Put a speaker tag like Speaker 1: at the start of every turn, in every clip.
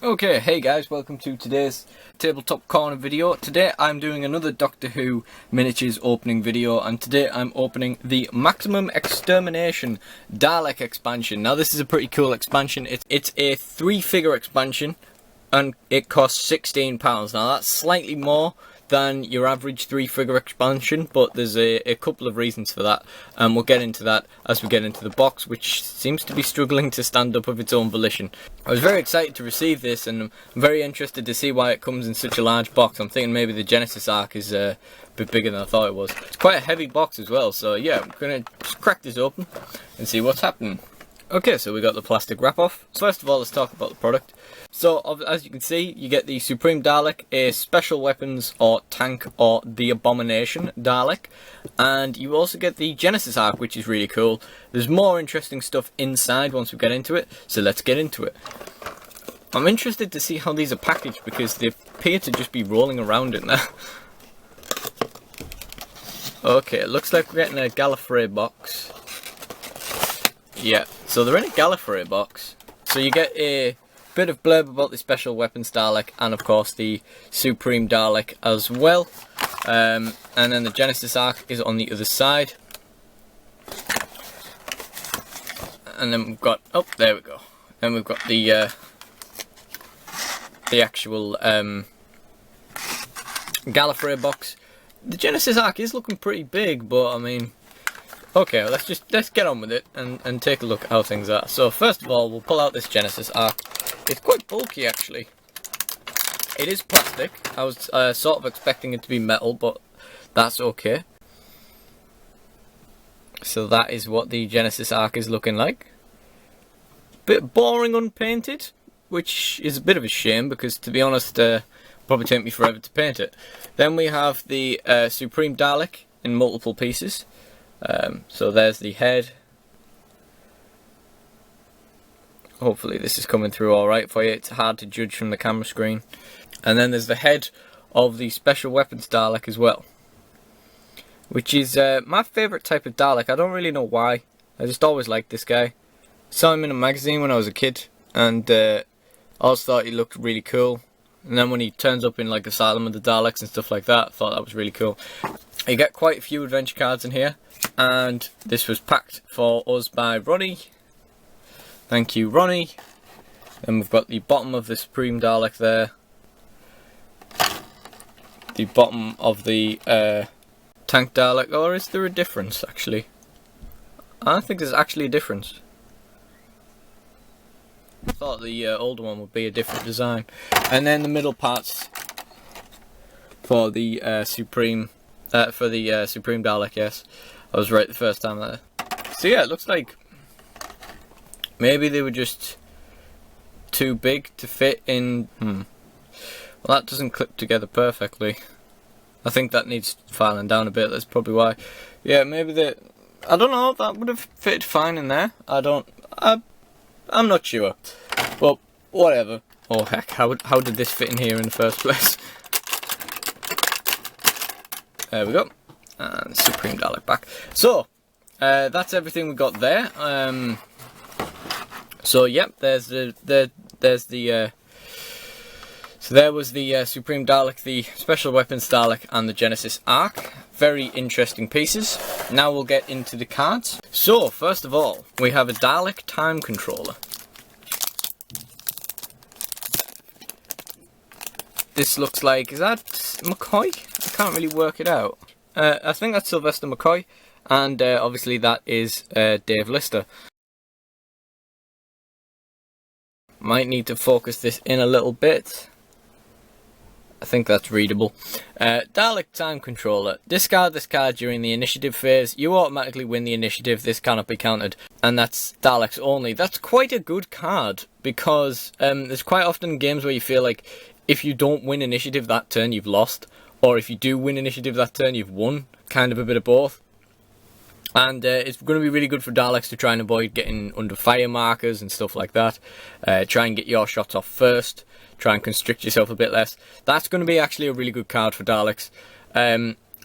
Speaker 1: Okay, hey guys, welcome to today's Tabletop Corner video. Today I'm doing another Doctor Who miniatures opening video, and today I'm opening the Maximum Extermination Dalek expansion. Now this is a pretty cool expansion. It's a 3-figure expansion and it costs £16. Now that's slightly more than your average 3-figure expansion, but there's a couple of reasons for that, and we'll get into that as we get into the box, which seems to be struggling to stand up of its own volition. I was very excited to receive this, and I'm very interested to see why it comes in such a large box. I'm thinking maybe the Genesis arc is a bit bigger than I thought it was. It's quite a heavy box as well, so yeah, I'm going to just crack this open and see what's happening. Okay, so we got the plastic wrap off. So first of all, let's talk about the product. So, as you can see, you get the Supreme Dalek, a Special Weapons or Tank or the Abomination Dalek, and you also get the Genesis arc, which is really cool. There's more interesting stuff inside once we get into it, so let's get into it. I'm interested to see how these are packaged because they appear to just be rolling around in there. Okay, it looks like we're getting a Gallifrey box. Yeah, so they're in a Gallifrey box. So you get a bit of blurb about the Special Weapons Dalek and of course the Supreme Dalek as well. And then the Genesis arc is on the other side. And then we've got, oh there we go. Then we've got the actual Gallifrey box. The Genesis arc is looking pretty big, but I mean, okay, let's get on with it and take a look at how things are. So first of all, we'll pull out this Genesis arc. It's quite bulky actually. It is plastic. I was sort of expecting it to be metal, but that's okay. So that is what the Genesis arc is looking like. Bit boring unpainted, which is a bit of a shame because, to be honest, probably take me forever to paint it. Then we have the Supreme Dalek in multiple pieces. So there's the head. Hopefully this is coming through alright for you. It's hard to judge from the camera screen. And then there's the head of the Special Weapons Dalek as well, which is my favourite type of Dalek. I don't really know why. I just always liked this guy. Saw him in a magazine when I was a kid, and always thought he looked really cool. And then when he turns up in like Asylum of the Daleks and stuff like that, I thought that was really cool. You get quite a few adventure cards in here, and this was packed for us by Ronnie. Thank you, Ronnie. Then we've got the bottom of the Supreme Dalek there. The bottom of the Tank Dalek. Or is there a difference, actually? I don't think there's actually a difference. I thought the older one would be a different design. And then the middle parts for the Supreme Dalek, yes. I was right the first time there. So yeah, it looks like maybe they were just too big to fit in. Well, that doesn't clip together perfectly. I think that needs filing down a bit, that's probably why. Yeah, maybe I don't know, that would have fitted fine in there. I'm not sure. Well, whatever. Oh heck, how did this fit in here in the first place? There we go. And Supreme Dalek back. So, that's everything we got there. So yep, so there was the Supreme Dalek, the Special Weapons Dalek, and the Genesis arc. Very interesting pieces. Now we'll get into the cards. So, first of all, we have a Dalek time controller. This looks like, is that McCoy? I can't really work it out. I think that's Sylvester McCoy, and obviously that is Dave Lister. Might need to focus this in a little bit. I think that's readable. Dalek Time Controller. Discard this card during the initiative phase. You automatically win the initiative. This cannot be countered. And that's Daleks only. That's quite a good card because there's quite often games where you feel like if you don't win initiative that turn, you've lost. Or if you do win initiative that turn, you've won. Kind of a bit of both. And it's going to be really good for Daleks to try and avoid getting under fire markers and stuff like that. Try and get your shots off first. Try and constrict yourself a bit less. That's going to be actually a really good card for Daleks.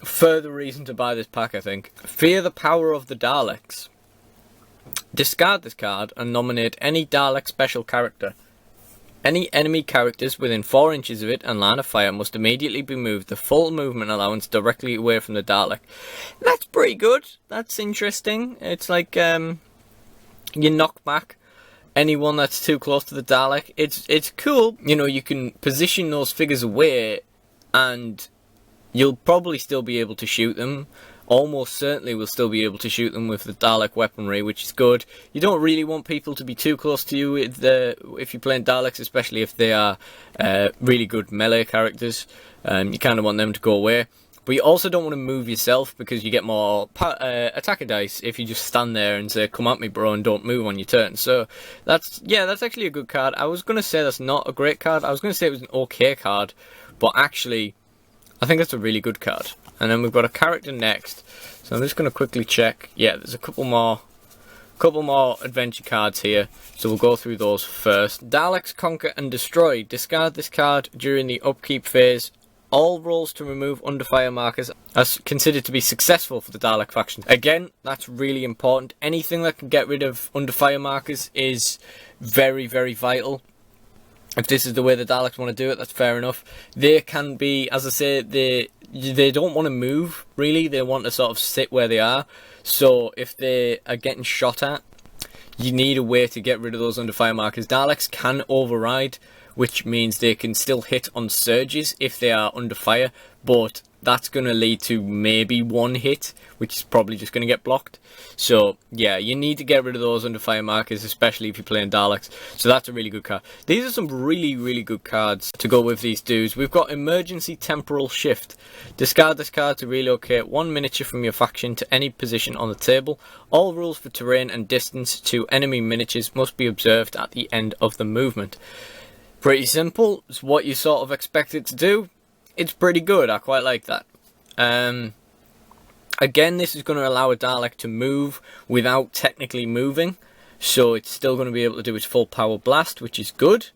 Speaker 1: Further reason to buy this pack, I think. Fear the power of the Daleks. Discard this card and nominate any Dalek special character. Any enemy characters within 4 inches of it and line of fire must immediately be moved the full movement allowance directly away from the Dalek. That's pretty good. That's interesting. It's like you knock back anyone that's too close to the Dalek. It's cool. You know, you can position those figures away and you'll probably still be able to shoot them. Almost certainly will still be able to shoot them with the Dalek weaponry, which is good. You don't really want people to be too close to you if you're playing Daleks, especially if they are really good melee characters. You kind of want them to go away. But you also don't want to move yourself because you get more attacker dice if you just stand there and say, come at me bro, and don't move on your turn. So that's actually a good card. I was going to say that's not a great card. I was going to say it was an okay card, but actually I think that's a really good card. And then we've got a character next. So I'm just going to quickly check. Yeah, there's a couple more adventure cards here. So we'll go through those first. Daleks Conquer and Destroy. Discard this card during the upkeep phase. All rolls to remove under fire markers are considered to be successful for the Dalek faction. Again, that's really important. Anything that can get rid of under fire markers is very, very vital. If this is the way the Daleks want to do it, that's fair enough. They can be, as I say, they don't want to move, really. They want to sort of sit where they are. So if they are getting shot at, you need a way to get rid of those under fire markers. Daleks can override, which means they can still hit on surges if they are under fire, but that's going to lead to maybe one hit, which is probably just going to get blocked. So yeah, you need to get rid of those under fire markers, especially if you're playing Daleks. So that's a really good card. These are some really, really good cards to go with these dudes. We've got Emergency Temporal Shift. Discard this card to relocate one miniature from your faction to any position on the table. All rules for terrain and distance to enemy miniatures must be observed at the end of the movement. Pretty simple. It's what you sort of expect it to do. It's pretty good. I quite like that. Again, this is going to allow a Dalek to move without technically moving. So it's still going to be able to do its full power blast, which is good.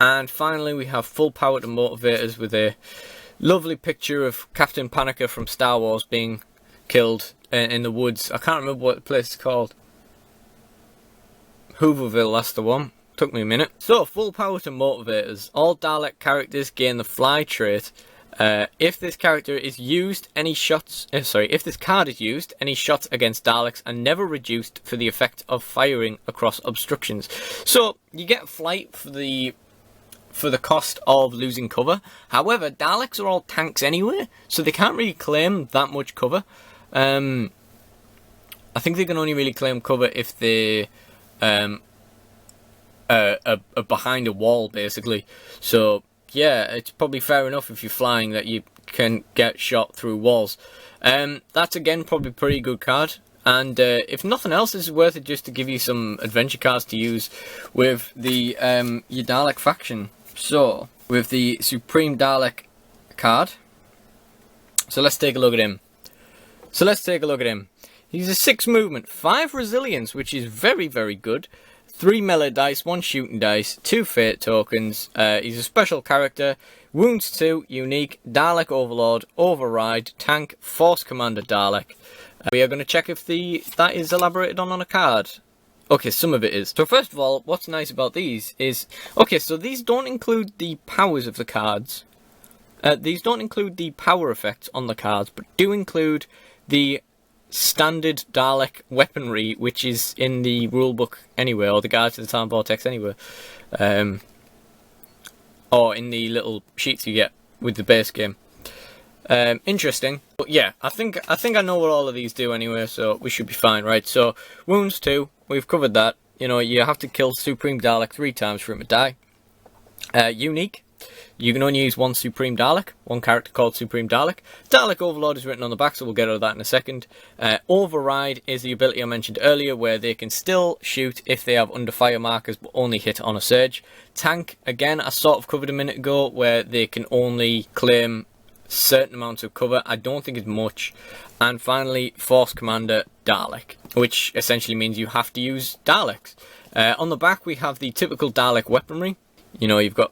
Speaker 1: And finally, we have full power to motivators with a lovely picture of Captain Panicker from Star Wars being killed in the woods. I can't remember what the place is called. Hooverville, that's the one. Took me a minute. So, full power to motivators. All Dalek characters gain the fly trait. If this character is used, if this card is used, any shots against Daleks are never reduced for the effect of firing across obstructions. So you get flight for the cost of losing cover. However, Daleks are all tanks anyway, so they can't really claim that much cover. I think they can only really claim cover if they behind a wall, basically. So yeah, it's probably fair enough if you're flying that you can get shot through walls. That's again probably a pretty good card, and if nothing else, this is worth it just to give you some adventure cards to use with the your Dalek faction. So with the Supreme Dalek card, so let's take a look at him. He's a 6 movement, 5 resilience, which is very, very good. 3 melee dice, 1 shooting dice, 2 fate tokens. He's a special character. Wounds 2, unique, Dalek Overlord, Override, Tank, Force Commander Dalek. We are going to check if that is elaborated on a card. Okay, some of it is. So first of all, what's nice about these is... Okay, so these don't include the powers of the cards. These don't include the power effects on the cards, but do include the standard Dalek weaponry, which is in the rulebook anyway, or the guide to the Time Vortex anyway, or in the little sheets you get with the base game. Interesting, but yeah, I think I know what all of these do anyway, so we should be fine, right? So wounds 2, we've covered that. You know, you have to kill Supreme Dalek 3 times for him to die. Unique. You can only use 1 Supreme Dalek, 1 character called Supreme Dalek. Dalek Overlord is written on the back, so we'll get out of that in a second. Override is the ability I mentioned earlier, where they can still shoot if they have under fire markers, but only hit on a surge. Tank, again, I sort of covered a minute ago, where they can only claim certain amounts of cover. I don't think it's much. And finally, Force Commander Dalek, which essentially means you have to use Daleks. On the back, we have the typical Dalek weaponry. You know, you've got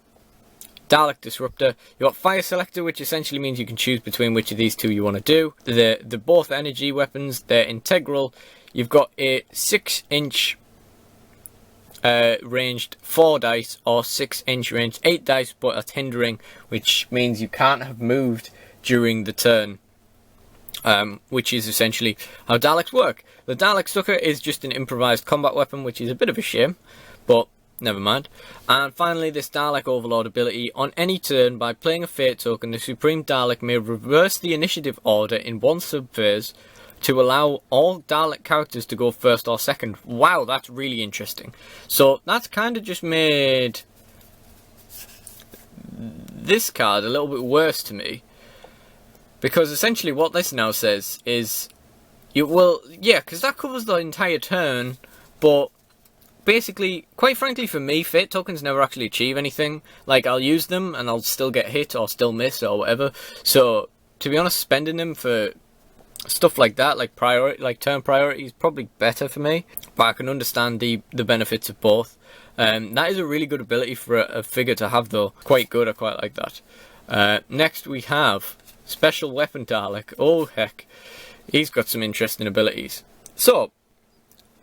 Speaker 1: Dalek Disruptor. You've got Fire Selector, which essentially means you can choose between which of these 2 you want to do. They're both energy weapons. They're integral. You've got a 6-inch ranged 4 dice or 6-inch range 8 dice, but that's hindering, which means you can't have moved during the turn, which is essentially how Daleks work. The Dalek Sucker is just an improvised combat weapon, which is a bit of a shame, but never mind. And finally, this Dalek Overlord ability. On any turn, by playing a Fate token, the Supreme Dalek may reverse the initiative order in one subphase to allow all Dalek characters to go first or second. Wow, that's really interesting. So that's kind of just made this card a little bit worse to me, because essentially what this now says is, because that covers the entire turn, but basically, quite frankly for me, Fate tokens never actually achieve anything. Like, I'll use them and I'll still get hit or still miss or whatever. So, to be honest, spending them for stuff like that, like turn priority, is probably better for me. But I can understand the benefits of both. That is a really good ability for a figure to have, though. Quite good, I quite like that. Next we have Special Weapon Dalek. Oh heck, he's got some interesting abilities. So,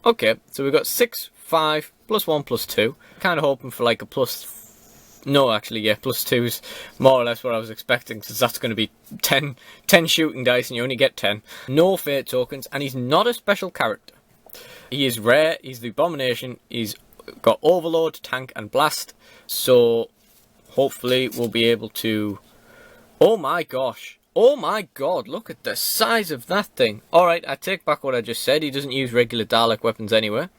Speaker 1: okay, so we've got 6, 5, +1, +2. Kind of hoping for like a +2 is more or less what I was expecting, because that's going to be 10 shooting dice and you only get 10. No Fate tokens, and he's not a special character. He is rare, he's the Abomination, he's got Overload, Tank and Blast, so hopefully we'll be able to... Oh my gosh, oh my god, look at the size of that thing. Alright, I take back what I just said, he doesn't use regular Dalek weapons anyway.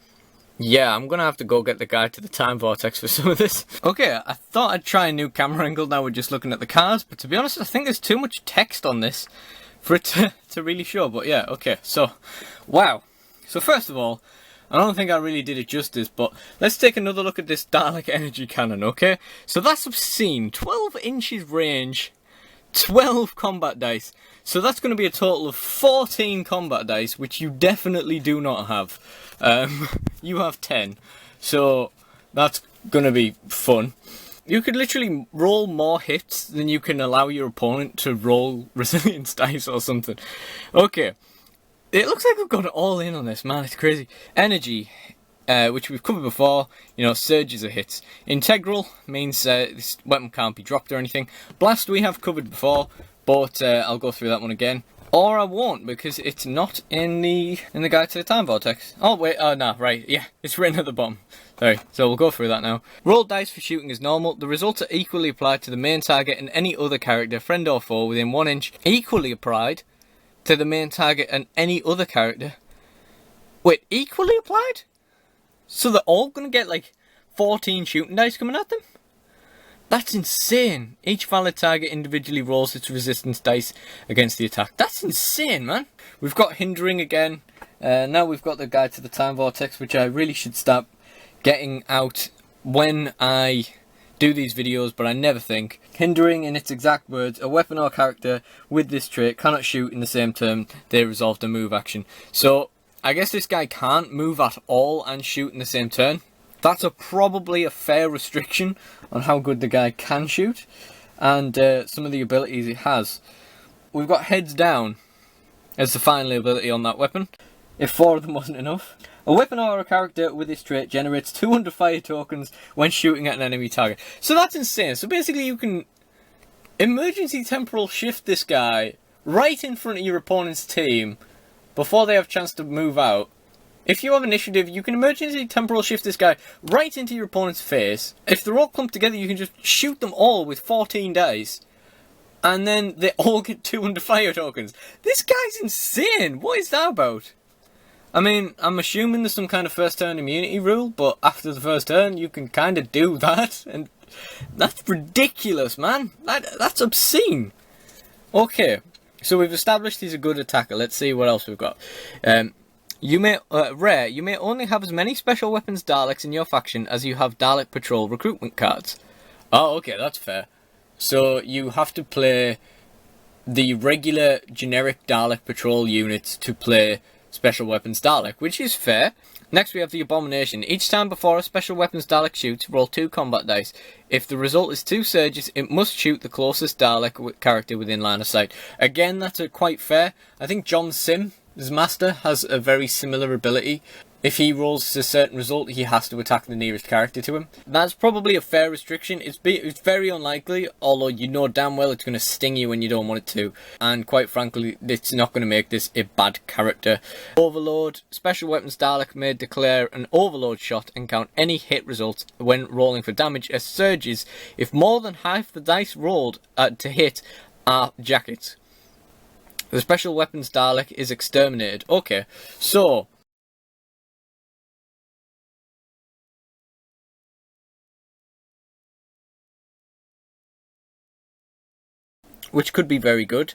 Speaker 1: Yeah, I'm going to have to go get the guide to the Time Vortex for some of this. Okay, I thought I'd try a new camera angle now we're just looking at the cards, but to be honest, I think there's too much text on this for it to really show. But yeah, okay, so, wow. So first of all, I don't think I really did it justice, but let's take another look at this Dalek Energy Cannon, okay? So that's obscene, 12 inches range, 12 combat dice. So that's going to be a total of 14 combat dice, which you definitely do not have. You have 10, so that's going to be fun. You could literally roll more hits than you can allow your opponent to roll resilience dice or something. Okay, it looks like we've got it all in on this, man, it's crazy. Energy, which we've covered before, you know, surges of hits. Integral means this weapon can't be dropped or anything. Blast we have covered before, but I'll go through that one again. Or I won't, because it's not in the guide to the Time Vortex. Oh wait, no, right, yeah, it's written at the bottom. Sorry, so we'll go through that now. Roll dice for shooting is normal. The results are equally applied to the main target and any other character, friend or foe, within 1 inch. Equally applied to the main target and any other character. Wait, equally applied? So they're all gonna get like 14 shooting dice coming at them? That's insane. Each valid target individually rolls its resistance dice against the attack. That's insane, man. We've got hindering again. Now we've got the guide to the Time Vortex, which I really should start getting out when I do these videos, but I never think. Hindering, in its exact words, a weapon or character with this trait cannot shoot in the same turn they resolve a move action. So I guess this guy can't move at all and shoot in the same turn. That's probably a fair restriction on how good the guy can shoot, and some of the abilities it has. We've got heads down as the final ability on that weapon, if 4 of them wasn't enough. A weapon or a character with this trait generates 200 fire tokens when shooting at an enemy target. So that's insane. So basically you can emergency temporal shift this guy right in front of your opponent's team before they have a chance to move out. If you have initiative, you can emergency temporal shift this guy right into your opponent's face. If they're all clumped together, you can just shoot them all with 14 dice. And then they all get 200 fire tokens. This guy's insane! What is that about? I mean, I'm assuming there's some kind of first turn immunity rule, but after the first turn, you can kind of do that. And that's ridiculous, man. That's obscene. Okay, so we've established he's a good attacker. Let's see what else we've got. You may only have as many special weapons Daleks in your faction as you have Dalek Patrol recruitment cards. Oh, okay, that's fair. So you have to play the regular generic Dalek Patrol units to play special weapons Dalek, which is fair. Next we have the Abomination. Each time before a special weapons Dalek shoots, roll 2 combat dice. If the result is 2 surges, it must shoot the closest Dalek character within line of sight. Again, that's quite fair. I think John Sim, his master, has a very similar ability. if he rolls a certain result, he has to attack the nearest character to him. That's probably a fair restriction. It's very unlikely, although you know damn well it's going to sting you when you don't want it to. And quite frankly, it's not going to make this a bad character. Overload. Special weapons Dalek may declare an overload shot and count any hit results when rolling for damage as surges if more than half the dice rolled to hit are jackets. The special weapons Dalek is exterminated. Okay, so which could be very good,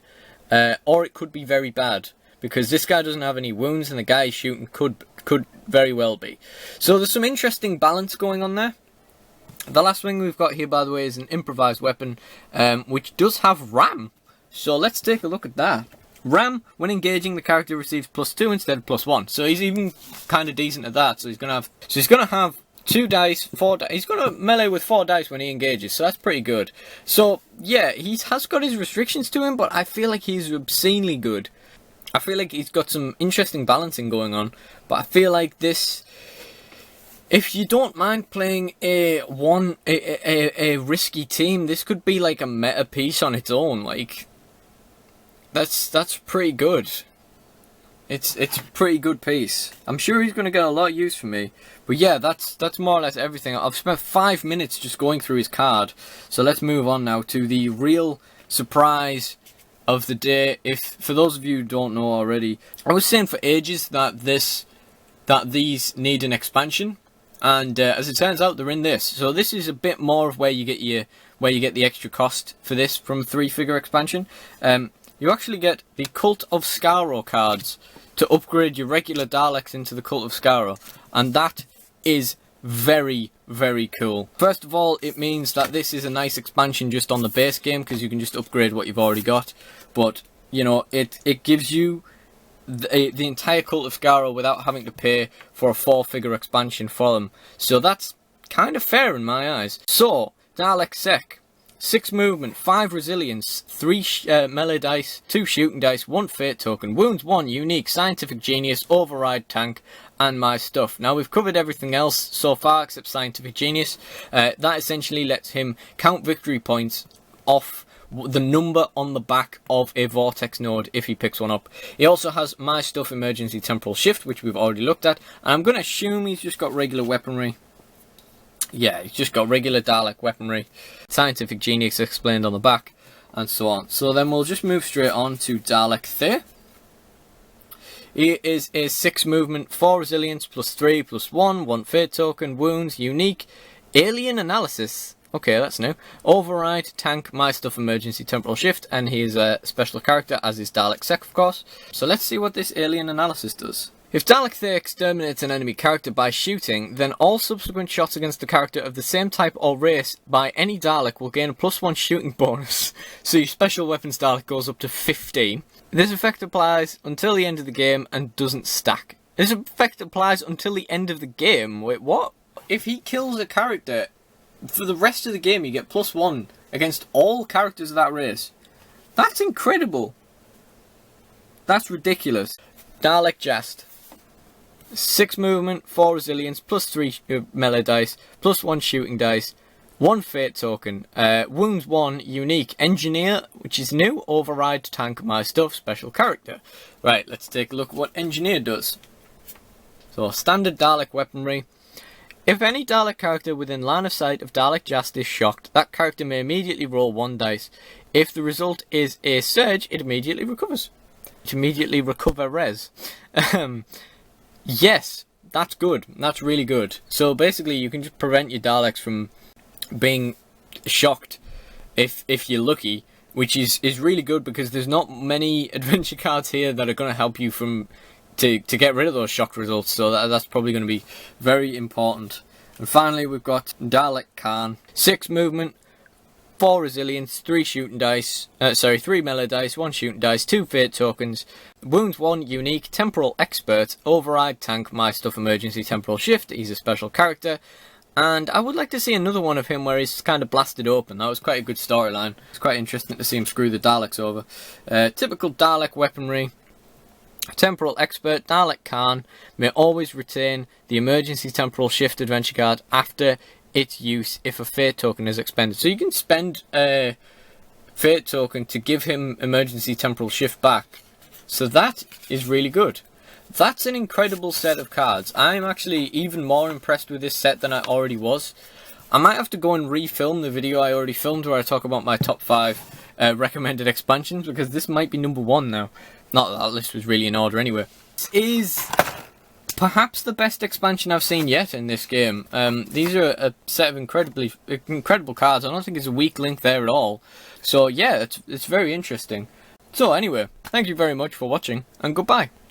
Speaker 1: or it could be very bad, because this guy doesn't have any wounds and the guy he's shooting could very well be. So there's some interesting balance going on there. The last thing we've got here, by the way, is an improvised weapon, which does have RAM. So let's take a look at that. RAM, when engaging, the character receives +2 instead of +1. So he's even kind of decent at that. So he's gonna have 2 dice, 4 dice. He's going to melee with 4 dice when he engages, so that's pretty good. So, yeah, he has got his restrictions to him, but I feel like he's obscenely good. I feel like he's got some interesting balancing going on, but I feel like this... If you don't mind playing a risky team, this could be like a meta piece on its own. Like, that's pretty good. It's a pretty good piece. I'm sure he's going to get a lot of use for me. But yeah, that's more or less everything. I've spent 5 minutes just going through his card. So let's move on now to the real surprise of the day. If for those of you who don't know already, I was saying for ages that these need an expansion, and as it turns out, they're in this. So this is a bit more of where you get the extra cost for this from a 3-figure expansion. You actually get the Cult of Skaro cards to upgrade your regular Daleks into the Cult of Skaro, and that is very, very cool. First of all, it means that this is a nice expansion just on the base game, because you can just upgrade what you've already got. But, you know, it gives you the entire Cult of Skaro without having to pay for a 4-figure expansion for them. So that's kind of fair in my eyes. So, Dalek Sec. 6 movement, 5 resilience, 3 melee dice, 2 shooting dice, 1 fate token, wounds 1, unique, scientific genius, override tank, and my stuff. Now we've covered everything else so far except scientific genius. That essentially lets him count victory points off the number on the back of a vortex node if he picks one up. He also has my stuff, emergency temporal shift, which we've already looked at, and I'm going to assume he's just got regular weaponry. Yeah, he's just got regular Dalek weaponry, scientific genius explained on the back, and so on. So then we'll just move straight on to Dalek Thea. He is a 6 movement, 4 resilience, +3, +1, 1 fate token, wounds, unique, alien analysis. Okay, that's new. Override, tank, my stuff, emergency temporal shift, and he is a special character, as is Dalek Sec, of course. So let's see what this alien analysis does. If Dalek Thea exterminates an enemy character by shooting, then all subsequent shots against the character of the same type or race by any Dalek will gain a +1 shooting bonus. So your special weapons Dalek goes up to 15. This effect applies until the end of the game and doesn't stack. This effect applies until the end of the game? Wait, what? If he kills a character, for the rest of the game you get +1 against all characters of that race. That's incredible. That's ridiculous. Dalek Jest. 6 movement, 4 resilience, +3 melee dice, +1 shooting dice, 1 fate token, wounds 1, unique, engineer, which is new, override, tank, my stuff, special character. Right, let's take a look at what engineer does. So, standard Dalek weaponry. If any Dalek character within line of sight of Dalek Jest is shocked, that character may immediately roll 1 dice. If the result is a surge, it immediately recovers. It immediately recovers. Yes, that's good. That's really good. So basically you can just prevent your Daleks from being shocked if you're lucky, which is really good, because there's not many adventure cards here that are going to help you to get rid of those shock results, so that's probably going to be very important. And finally we've got Dalek Khan. 6 movement, 4 resilience, 3 shooting dice, 3 melee dice, 1 shooting dice, 2 fate tokens, wounds 1, unique, temporal expert, override, tank, my stuff, emergency temporal shift. He's a special character, and I would like to see another one of him where he's kind of blasted open. That was quite a good storyline. It's quite interesting to see him screw the Daleks over. Typical Dalek weaponry. Temporal Expert Dalek Khan may always retain the Emergency Temporal Shift Adventure card after its use if a Fate token is expended. So you can spend a Fate token to give him Emergency Temporal Shift back. So that is really good. That's an incredible set of cards. I'm actually even more impressed with this set than I already was. I might have to go and refilm the video I already filmed where I talk about my top 5 recommended expansions, because this might be number 1 now. Not that that list was really in order anyway. This is perhaps the best expansion I've seen yet in this game. These are a set of incredible cards. I don't think there's a weak link there at all. So yeah, it's very interesting. So anyway, thank you very much for watching, and goodbye.